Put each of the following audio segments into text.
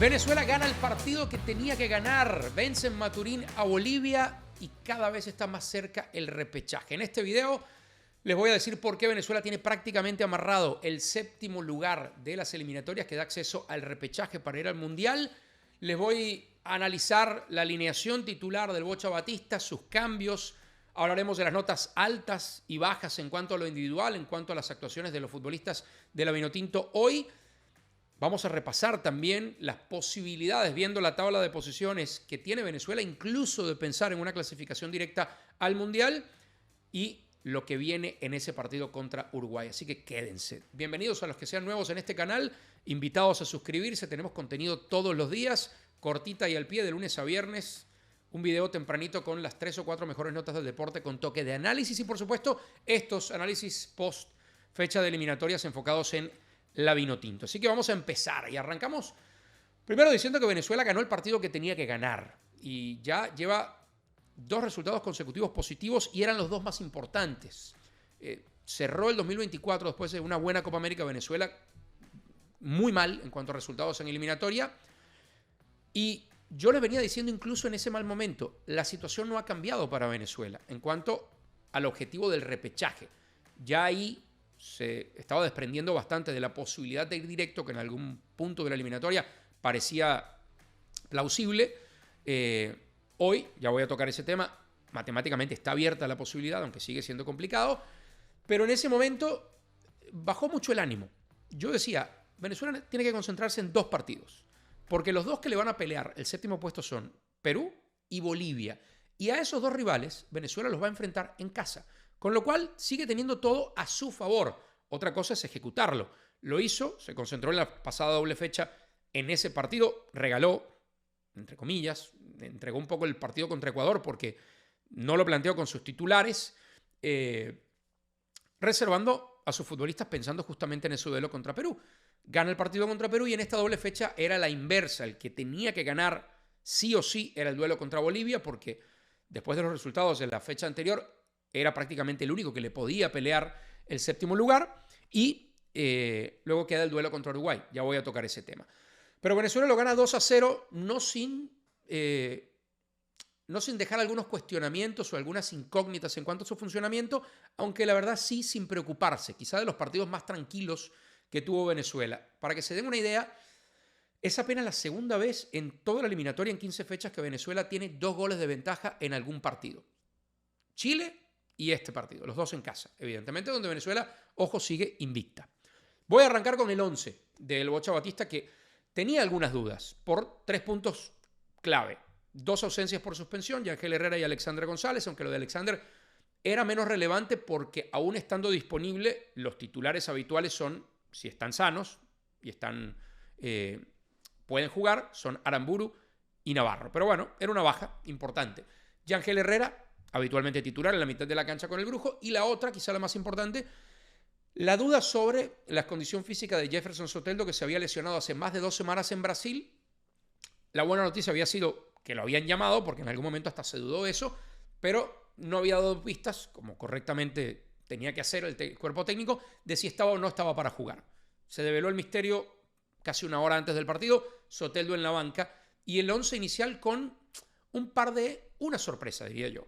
Venezuela gana el partido que tenía que ganar. Vence en Maturín a Bolivia y cada vez está más cerca el repechaje. En este video les voy a decir por qué Venezuela tiene prácticamente amarrado el séptimo lugar de las eliminatorias que da acceso al repechaje para ir al Mundial. Les voy a analizar la alineación titular del Bocha Batista, sus cambios. Hablaremos de las notas altas y bajas en cuanto a lo individual, en cuanto a las actuaciones de los futbolistas de la Vinotinto hoy. Vamos a repasar también las posibilidades, viendo la tabla de posiciones que tiene Venezuela, incluso de pensar en una clasificación directa al Mundial y lo que viene en ese partido contra Uruguay. Así que quédense. Bienvenidos a los que sean nuevos en este canal, invitados a suscribirse. Tenemos contenido todos los días, cortita y al pie, de lunes a viernes. Un video tempranito con las 3 o 4 mejores notas del deporte con toque de análisis y, por supuesto, estos análisis post fecha de eliminatorias enfocados en la Vinotinto. Así que vamos a empezar y arrancamos primero diciendo que Venezuela ganó el partido que tenía que ganar y ya lleva 2 resultados consecutivos positivos y eran los 2 más importantes. Cerró el 2024 después de una buena Copa América Venezuela muy mal en cuanto a resultados en eliminatoria, y yo les venía diciendo incluso en ese mal momento, la situación no ha cambiado para Venezuela en cuanto al objetivo del repechaje. Ya ahí se estaba desprendiendo bastante de la posibilidad de ir directo, que en algún punto de la eliminatoria parecía plausible. Hoy, ya voy a tocar ese tema, matemáticamente está abierta la posibilidad, aunque sigue siendo complicado, pero en ese momento bajó mucho el ánimo. Yo decía, Venezuela tiene que concentrarse en 2 partidos, porque los 2 que le van a pelear el séptimo puesto son Perú y Bolivia, y a esos 2 rivales Venezuela los va a enfrentar en casa. Con lo cual sigue teniendo todo a su favor. Otra cosa es ejecutarlo. Lo hizo, se concentró en la pasada doble fecha en ese partido, regaló, entre comillas, entregó un poco el partido contra Ecuador porque no lo planteó con sus titulares, reservando a sus futbolistas pensando justamente en ese duelo contra Perú. Gana el partido contra Perú y en esta doble fecha era la inversa. El que tenía que ganar sí o sí era el duelo contra Bolivia, porque después de los resultados de la fecha anterior era prácticamente el único que le podía pelear el séptimo lugar, y luego queda el duelo contra Uruguay. Ya voy a tocar ese tema. Pero Venezuela lo gana 2-0, no sin dejar algunos cuestionamientos o algunas incógnitas en cuanto a su funcionamiento, aunque la verdad sí sin preocuparse. Quizá de los partidos más tranquilos que tuvo Venezuela. Para que se den una idea, es apenas la segunda vez en toda la eliminatoria en 15 fechas que Venezuela tiene 2 goles de ventaja en algún partido. Chile y este partido, los 2 en casa, evidentemente, donde Venezuela, ojo, sigue invicta. Voy a arrancar con el 11 del Bocha Batista, que tenía algunas dudas por 3 puntos clave. 2 ausencias por suspensión, Yangel Herrera y Alexander González, aunque lo de Alexander era menos relevante porque aún estando disponible, los titulares habituales son, si están sanos y pueden jugar, son Aramburu y Navarro. Pero bueno, era una baja importante. Yangel Herrera, habitualmente titular en la mitad de la cancha con el Brujo, y la otra, quizá la más importante, la duda sobre la condición física de Jefferson Soteldo, que se había lesionado hace más de 2 semanas en Brasil. La buena noticia había sido que lo habían llamado, porque en algún momento hasta se dudó eso, pero no había dado pistas, como correctamente tenía que hacer el cuerpo técnico, de si estaba o no estaba para jugar. Se develó el misterio casi una hora antes del partido, Soteldo en la banca, y el 11 inicial con una sorpresa, diría yo.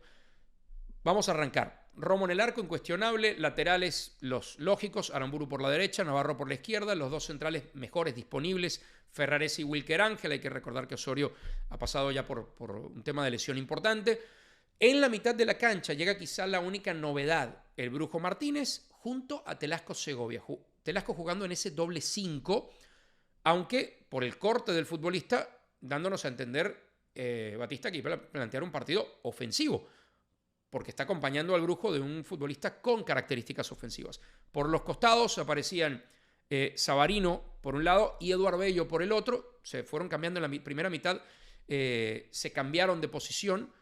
Vamos a arrancar. Romo en el arco, incuestionable. Laterales, los lógicos. Aramburu por la derecha, Navarro por la izquierda. Los 2 centrales mejores disponibles, Ferraresi y Wilker Ángel. Hay que recordar que Osorio ha pasado ya por un tema de lesión importante. En la mitad de la cancha llega quizá la única novedad, el Brujo Martínez junto a Telasco Segovia. Telasco jugando en ese doble 5, aunque por el corte del futbolista, dándonos a entender, Batista, que iba a plantear un partido ofensivo, porque está acompañando al Brujo de un futbolista con características ofensivas. Por los costados aparecían Savarino por un lado y Eduard Bello por el otro. Se fueron cambiando en la primera mitad, se cambiaron de posición,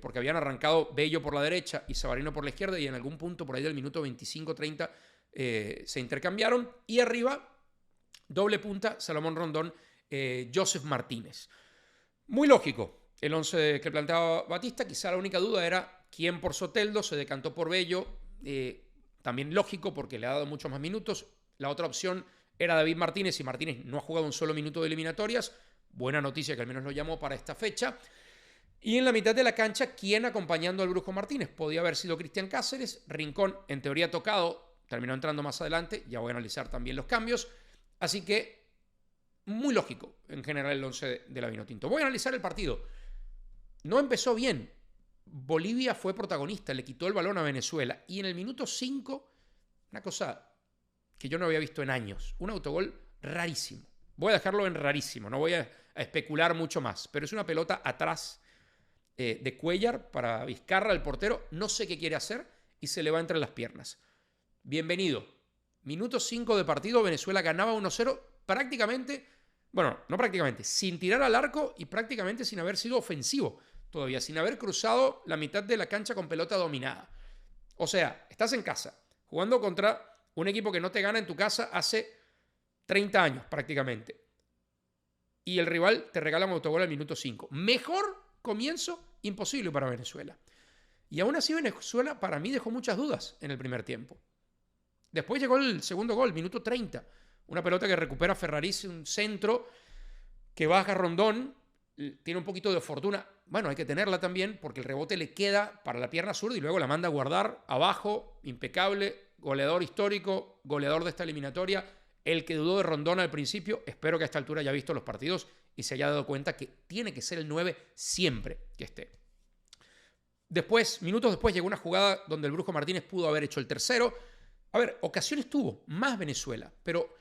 porque habían arrancado Bello por la derecha y Savarino por la izquierda, y en algún punto por ahí del minuto 25-30 se intercambiaron. Y arriba, doble punta, Salomón Rondón, Joseph Martínez. Muy lógico el 11 que planteaba Batista. Quizá la única duda era quién por Soteldo, se decantó por Bello, también lógico porque le ha dado muchos más minutos. La otra opción era David Martínez, y Martínez no ha jugado un solo minuto de eliminatorias, Buena noticia que al menos lo llamó para esta fecha. Y en la mitad de la cancha, ¿quién acompañando al Brujo Martínez? Podía haber sido Cristian Cáceres. Rincón, en teoría tocado, terminó entrando más adelante. Ya voy a analizar también los cambios. Así que, muy lógico en general el 11 de la Vinotinto. Voy a analizar el partido. No empezó bien. Bolivia fue protagonista, le quitó el balón a Venezuela. Y en el minuto 5, una cosa que yo no había visto en años. Un autogol rarísimo. Voy a dejarlo en rarísimo, no voy a especular mucho más. Pero es una pelota atrás de Cuéllar para Vizcarra, el portero. No sé qué quiere hacer y se le va entre las piernas. Bienvenido. Minuto 5 de partido, Venezuela ganaba 1-0 prácticamente, bueno, no prácticamente, sin tirar al arco y prácticamente sin haber sido ofensivo todavía, sin haber cruzado la mitad de la cancha con pelota dominada. O sea, estás en casa, jugando contra un equipo que no te gana en tu casa hace 30 años prácticamente. Y el rival te regala un autogol al minuto 5. Mejor comienzo imposible para Venezuela. Y aún así Venezuela para mí dejó muchas dudas en el primer tiempo. Después llegó el segundo gol, minuto 30. Una pelota que recupera Ferraris, un centro que baja Rondón. Tiene un poquito de fortuna. Bueno, hay que tenerla también porque el rebote le queda para la pierna zurda y luego la manda a guardar abajo. Impecable, goleador histórico, goleador de esta eliminatoria. El que dudó de Rondón al principio, espero que a esta altura haya visto los partidos y se haya dado cuenta que tiene que ser el 9 siempre que esté. Después, minutos después, llegó una jugada donde el Brujo Martínez pudo haber hecho el tercero. A ver, ocasiones tuvo, más Venezuela, pero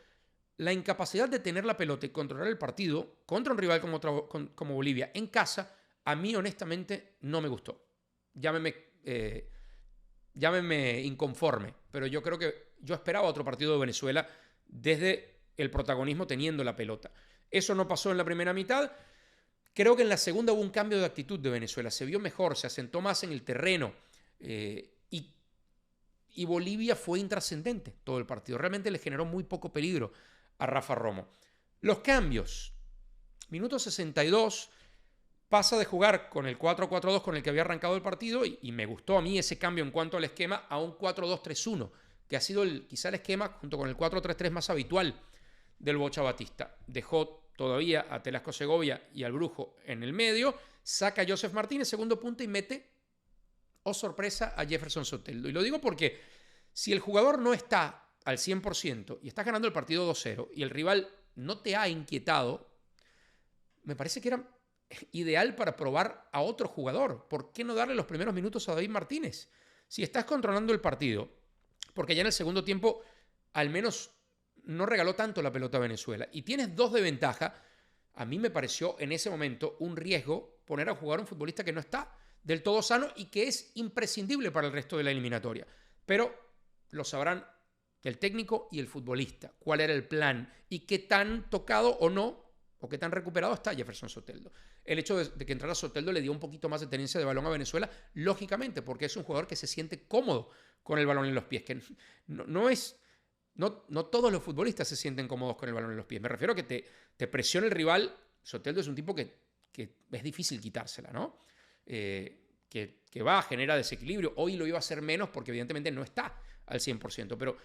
la incapacidad de tener la pelota y controlar el partido contra un rival como Bolivia en casa, a mí honestamente no me gustó. Llámeme inconforme, pero yo creo que yo esperaba otro partido de Venezuela desde el protagonismo teniendo la pelota. Eso no pasó en la primera mitad. Creo que en la segunda hubo un cambio de actitud de Venezuela. Se vio mejor, se asentó más en el terreno y Bolivia fue intrascendente todo el partido. Realmente le generó muy poco peligro a Rafa Romo. Los cambios. Minuto 62, pasa de jugar con el 4-4-2 con el que había arrancado el partido y me gustó a mí ese cambio en cuanto al esquema a un 4-2-3-1, que ha sido quizá el esquema junto con el 4-3-3 más habitual del Bocha Batista. Dejó todavía a Telasco Segovia y al Brujo en el medio, saca a Joseph Martínez, segundo punto, y mete, oh sorpresa, a Jefferson Soteldo. Y lo digo porque si el jugador no está al 100% y estás ganando el partido 2-0 y el rival no te ha inquietado, me parece que era ideal para probar a otro jugador. ¿Por qué no darle los primeros minutos a David Martínez? Si estás controlando el partido, porque ya en el segundo tiempo al menos no regaló tanto la pelota a Venezuela y tienes 2 de ventaja, a mí me pareció en ese momento un riesgo poner a jugar a un futbolista que no está del todo sano y que es imprescindible para el resto de la eliminatoria. Pero lo sabrán el técnico y el futbolista, cuál era el plan y qué tan tocado o no, o qué tan recuperado está Jefferson Soteldo. El hecho de que entrara Soteldo le dio un poquito más de tenencia de balón a Venezuela, lógicamente, porque es un jugador que se siente cómodo con el balón en los pies, que no todos los futbolistas se sienten cómodos con el balón en los pies. Me refiero a que te presiona el rival. Soteldo es un tipo que es difícil quitársela, ¿no? Que va, genera desequilibrio. Hoy lo iba a hacer menos porque evidentemente no está al 100%. Pero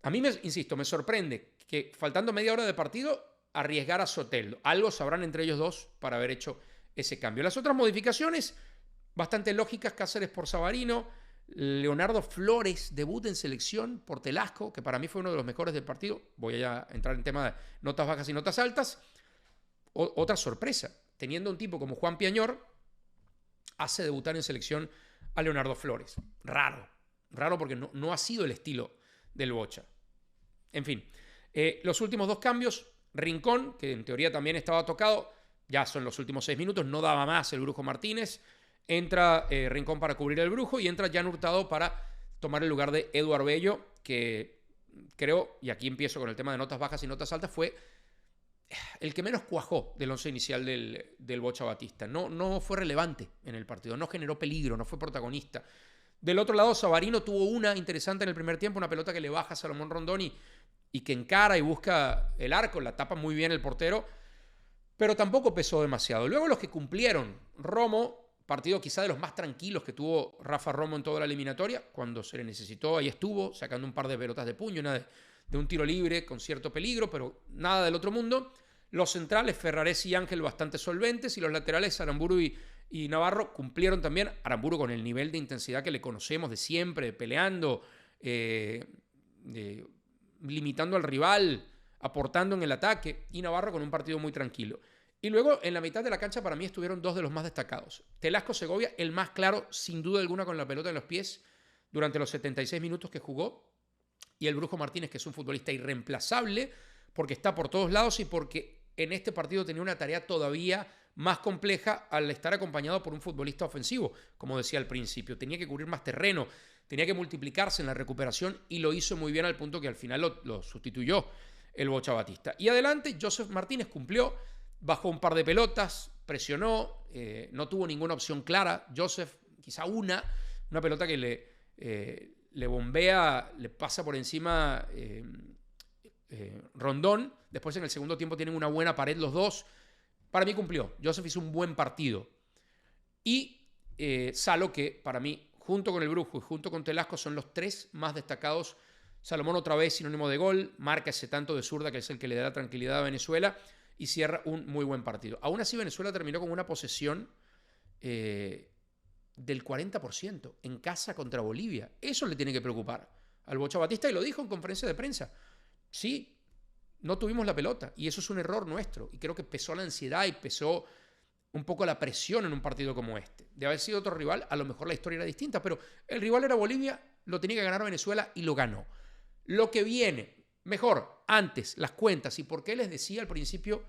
a mí, insisto, me sorprende que faltando media hora de partido arriesgar a Soteldo. Algo sabrán entre ellos dos para haber hecho ese cambio. Las otras modificaciones, bastante lógicas. Cáceres por Savarino. Leonardo Flores, debut en selección por Telasco, que para mí fue uno de los mejores del partido. Voy a entrar en tema de notas bajas y notas altas. Otra sorpresa, teniendo un tipo como Juan Piañor, hace debutar en selección a Leonardo Flores. Raro porque no ha sido el estilo del Bocha. En fin, los últimos 2 cambios, Rincón, que en teoría también estaba tocado, ya son los últimos 6 minutos, no daba más el Brujo Martínez. Entra Rincón para cubrir el Brujo y entra Jan Hurtado para tomar el lugar de Eduard Bello, que creo, y aquí empiezo con el tema de notas bajas y notas altas, fue el que menos cuajó del once inicial del Bocha Batista. No fue relevante en el partido, no generó peligro, no fue protagonista. Del otro lado, Savarino tuvo una interesante en el primer tiempo, una pelota que le baja a Salomón Rondón y que encara y busca el arco, la tapa muy bien el portero, pero tampoco pesó demasiado. Luego los que cumplieron, Romo, partido quizá de los más tranquilos que tuvo Rafa Romo en toda la eliminatoria, cuando se le necesitó, ahí estuvo, sacando un par de pelotas de puño, una de un tiro libre con cierto peligro, pero nada del otro mundo. Los centrales, Ferraresi y Ángel, bastante solventes, y los laterales, Aramburu y Navarro, cumplieron también. Aramburu con el nivel de intensidad que le conocemos de siempre, peleando, limitando al rival, aportando en el ataque, y Navarro con un partido muy tranquilo. Y luego, en la mitad de la cancha, para mí estuvieron dos de los más destacados. Telasco Segovia, el más claro, sin duda alguna, con la pelota en los pies durante los 76 minutos que jugó. Y el Brujo Martínez, que es un futbolista irreemplazable, porque está por todos lados y porque en este partido tenía una tarea todavía más compleja al estar acompañado por un futbolista ofensivo, como decía al principio. Tenía que cubrir más terreno, tenía que multiplicarse en la recuperación y lo hizo muy bien al punto que al final lo sustituyó el Bocha Batista. Y adelante, Joseph Martínez cumplió, bajó un par de pelotas, presionó, no tuvo ninguna opción clara. Joseph, quizá una pelota que le bombea, le pasa por encima Rondón. Después en el segundo tiempo tienen una buena pared los dos. Para mí cumplió. Joseph hizo un buen partido. Y Salo, que para mí, junto con el Brujo y junto con Telasco, son los tres más destacados. Salomón otra vez sinónimo de gol, marca ese tanto de zurda que es el que le da tranquilidad a Venezuela y cierra un muy buen partido. Aún así, Venezuela terminó con una posesión del 40% en casa contra Bolivia. Eso le tiene que preocupar al Bocha Batista, y lo dijo en conferencia de prensa. Sí, no tuvimos la pelota y eso es un error nuestro, y creo que pesó la ansiedad y pesó un poco la presión en un partido como este. De haber sido otro rival, a lo mejor la historia era distinta, pero el rival era Bolivia, lo tenía que ganar Venezuela y lo ganó. Lo que viene, mejor, antes, las cuentas, y por qué les decía al principio,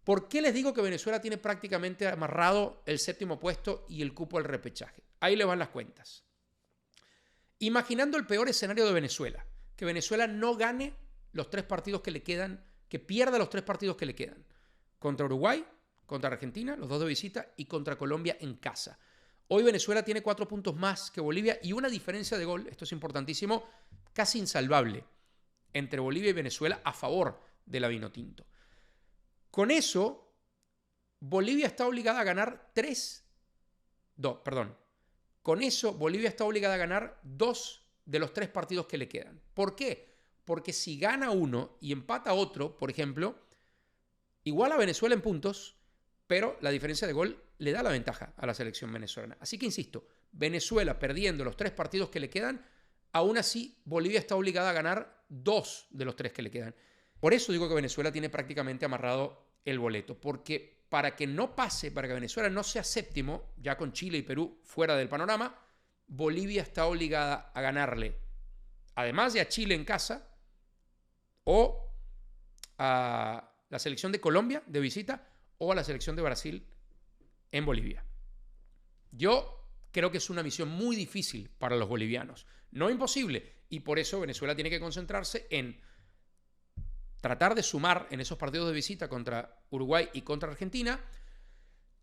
por qué les digo que Venezuela tiene prácticamente amarrado el séptimo puesto y el cupo al repechaje. Ahí le van las cuentas. Imaginando el peor escenario de Venezuela, que Venezuela no gane los 3 partidos que le quedan, que pierda los 3 partidos que le quedan, contra Uruguay, contra Argentina, los 2 de visita, y contra Colombia en casa. Hoy Venezuela tiene 4 puntos más que Bolivia y una diferencia de gol, esto es importantísimo, casi insalvable, entre Bolivia y Venezuela a favor de la Vinotinto. Con eso, Bolivia está obligada a ganar Con eso, Bolivia está obligada a ganar 2 de los 3 partidos que le quedan. ¿Por qué? Porque si gana uno y empata otro, por ejemplo, igual a Venezuela en puntos, pero la diferencia de gol le da la ventaja a la selección venezolana. Así que insisto, Venezuela perdiendo los 3 partidos que le quedan, aún así Bolivia está obligada a ganar 2 de los 3 que le quedan. Por eso digo que Venezuela tiene prácticamente amarrado el boleto, porque para que no pase, para que Venezuela no sea séptimo, ya con Chile y Perú fuera del panorama, Bolivia está obligada a ganarle, además de a Chile en casa, o a la selección de Colombia de visita, o a la selección de Brasil en Bolivia. Yo creo que es una misión muy difícil para los bolivianos, no imposible, y por eso Venezuela tiene que concentrarse en tratar de sumar en esos partidos de visita contra Uruguay y contra Argentina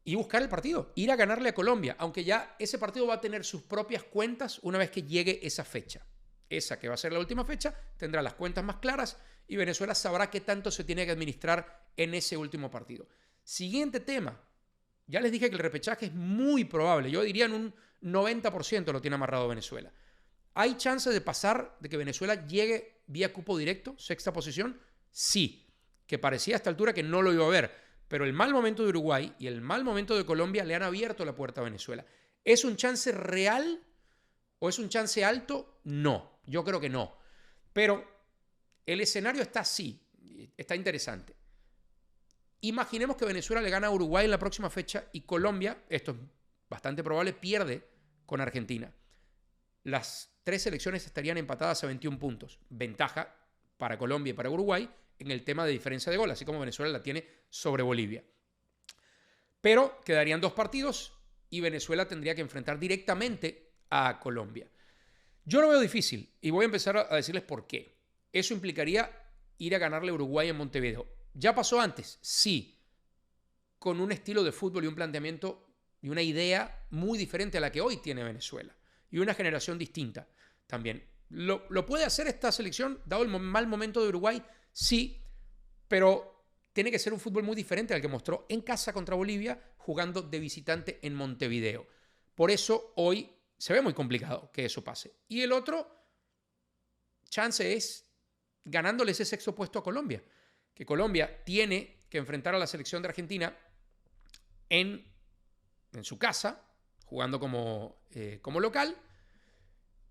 y buscar el partido, ir a ganarle a Colombia, aunque ya ese partido va a tener sus propias cuentas una vez que llegue esa fecha. Esa que va a ser la última fecha tendrá las cuentas más claras y Venezuela sabrá qué tanto se tiene que administrar en ese último partido. Siguiente tema. Ya les dije que el repechaje es muy probable. Yo diría en un 90% lo tiene amarrado Venezuela. ¿Hay chance de pasar, de que Venezuela llegue vía cupo directo, sexta posición? Sí, que parecía a esta altura que no lo iba a ver. Pero el mal momento de Uruguay y el mal momento de Colombia le han abierto la puerta a Venezuela. ¿Es un chance real o es un chance alto? No, yo creo que no. Pero el escenario está así, está interesante. Imaginemos que Venezuela le gana a Uruguay en la próxima fecha y Colombia, esto es bastante probable, pierde con Argentina. Las 3 selecciones estarían empatadas a 21 puntos. Ventaja para Colombia y para Uruguay en el tema de diferencia de gol, así como Venezuela la tiene sobre Bolivia. Pero quedarían 2 partidos y Venezuela tendría que enfrentar directamente a Colombia. Yo lo veo difícil y voy a empezar a decirles por qué. Eso implicaría ir a ganarle a Uruguay en Montevideo. ¿Ya pasó antes? Sí. Con un estilo de fútbol y un planteamiento y una idea muy diferente a la que hoy tiene Venezuela. Y una generación distinta también. ¿Lo puede hacer esta selección dado el mal momento de Uruguay? Sí, pero tiene que ser un fútbol muy diferente al que mostró en casa contra Bolivia, jugando de visitante en Montevideo. Por eso hoy se ve muy complicado que eso pase. Y el otro chance es ganándole ese sexto puesto a Colombia. Que Colombia tiene que enfrentar a la selección de Argentina en su casa, jugando como local,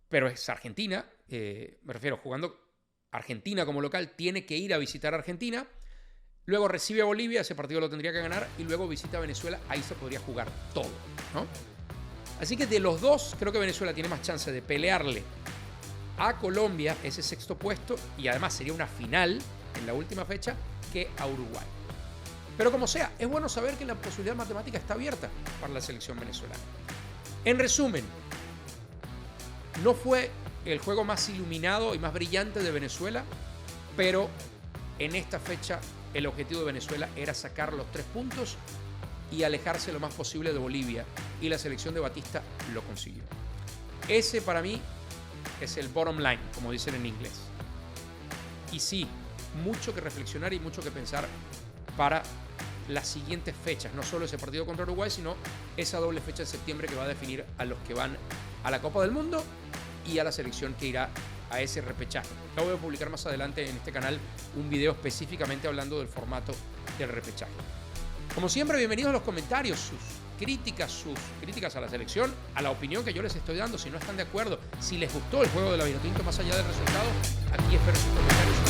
pero es Argentina, me refiero, jugando Argentina como local, tiene que ir a visitar a Argentina, luego recibe a Bolivia, ese partido lo tendría que ganar, y luego visita a Venezuela, ahí se podría jugar todo, ¿no? Así que de los dos, creo que Venezuela tiene más chance de pelearle a Colombia ese sexto puesto, y además sería una final en la última fecha, que a Uruguay. Pero como sea, es bueno saber que la posibilidad matemática está abierta para la selección venezolana. En resumen, no fue el juego más iluminado y más brillante de Venezuela, pero en esta fecha el objetivo de Venezuela era sacar los 3 puntos y alejarse lo más posible de Bolivia, y la selección de Batista lo consiguió. Ese para mí es el bottom line, como dicen en inglés. Y sí, mucho que reflexionar y mucho que pensar para las siguientes fechas, no solo ese partido contra Uruguay, sino esa doble fecha de septiembre que va a definir a los que van a la Copa del Mundo y a la selección que irá a ese repechaje. Ya voy a publicar más adelante en este canal un video específicamente hablando del formato del repechaje. Como siempre, bienvenidos a los comentarios, sus críticas a la selección, a la opinión que yo les estoy dando, si no están de acuerdo, si les gustó el juego de la Vinotinto más allá del resultado, aquí espero sus comentarios.